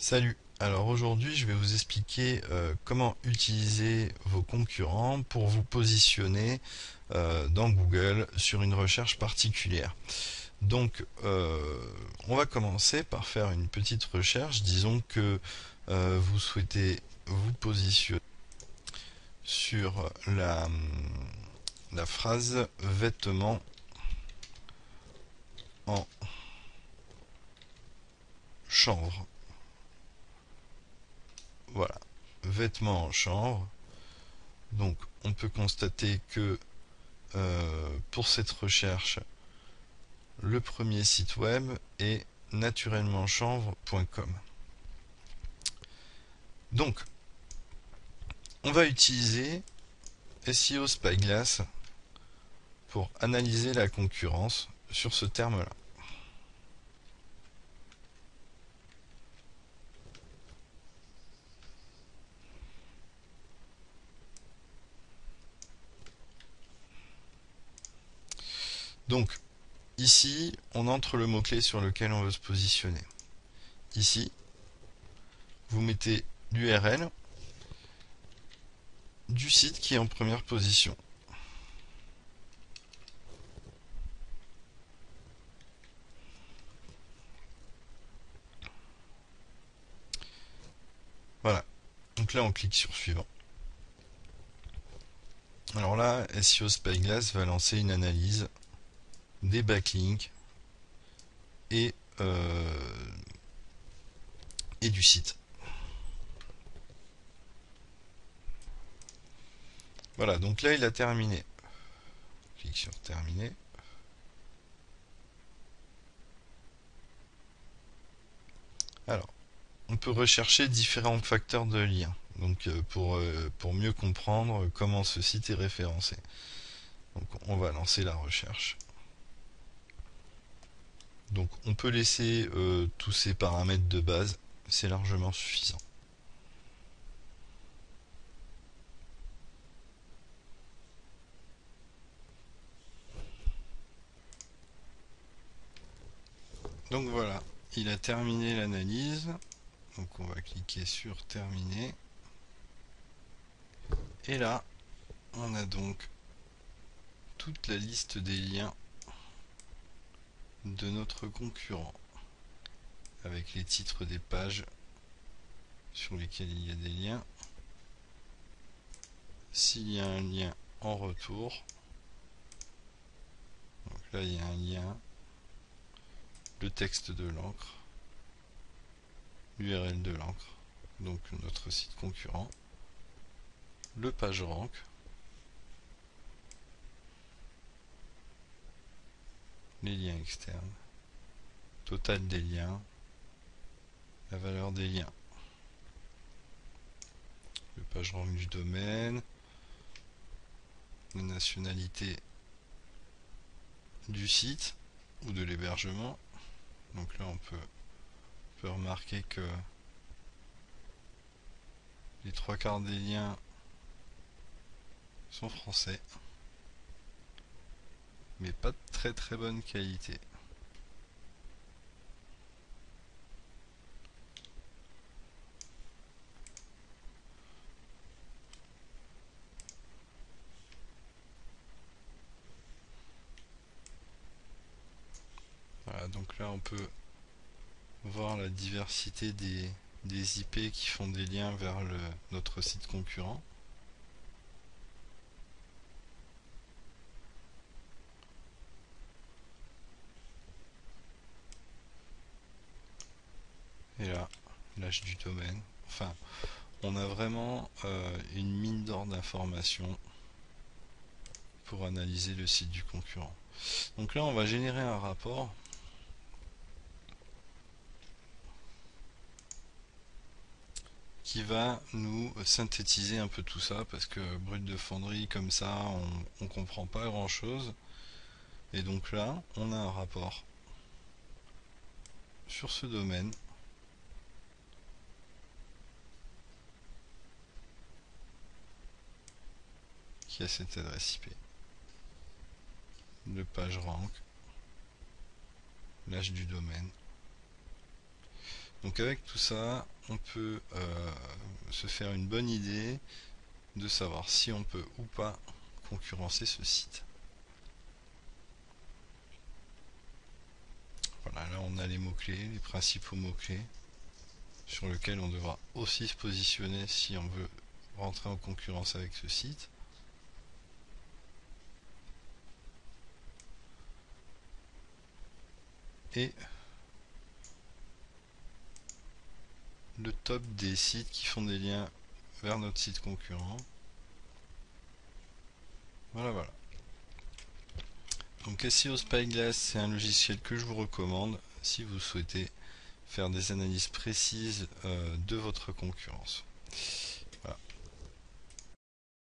Salut, alors aujourd'hui je vais vous expliquer comment utiliser vos concurrents pour vous positionner dans Google sur une recherche particulière. Donc on va commencer par faire une petite recherche. Disons que vous souhaitez vous positionner sur la phrase vêtements en chanvre. Voilà, vêtements en chanvre. Donc on peut constater que pour cette recherche, le premier site web est naturellementchanvre.com. Donc, on va utiliser SEO Spyglass pour analyser la concurrence sur ce terme-là. Donc, ici, on entre le mot-clé sur lequel on veut se positionner. Ici, vous mettez l'URL du site qui est en première position. Voilà. Donc là, on clique sur suivant. Alors là, SEO Spyglass va lancer une analyse des backlinks et, et du site. Voilà, donc là il a terminé. Clique sur terminer. Alors, on peut rechercher différents facteurs de lien. Donc pour mieux comprendre comment ce site est référencé. Donc on va lancer la recherche. Donc on peut laisser tous ces paramètres de base, c'est largement suffisant. Donc voilà, il a terminé l'analyse. Donc on va cliquer sur terminer. Et là, on a donc toute la liste des liens de notre concurrent avec les titres des pages sur lesquels il y a des liens. S'il y a un lien en retour, donc là il y a un lien, le texte de l'encre, l'URL de l'encre, donc notre site concurrent, le PageRank, les liens externes, total des liens, la valeur des liens, le PageRank du domaine, la nationalité du site ou de l'hébergement. Donc là on peut remarquer que les trois quarts des liens sont français, mais pas de très très bonne qualité. Voilà, donc là on peut voir la diversité des IP qui font des liens vers notre site concurrent. Et là, l'âge du domaine. Enfin, on a vraiment une mine d'or d'informations pour analyser le site du concurrent. Donc là, on va générer un rapport qui va nous synthétiser un peu tout ça, parce que brut de fonderie comme ça, on comprend pas grand chose. Et donc là, on a un rapport sur ce domaine qui a cette adresse IP. Le PageRank, l'âge du domaine. Donc avec tout ça, on peut se faire une bonne idée de savoir si on peut ou pas concurrencer ce site. Voilà, là on a les mots-clés, les principaux mots-clés sur lesquels on devra aussi se positionner si on veut rentrer en concurrence avec ce site. Et le top des sites qui font des liens vers notre site concurrent. Voilà. Donc SEO Spyglass, c'est un logiciel que je vous recommande si vous souhaitez faire des analyses précises de votre concurrence.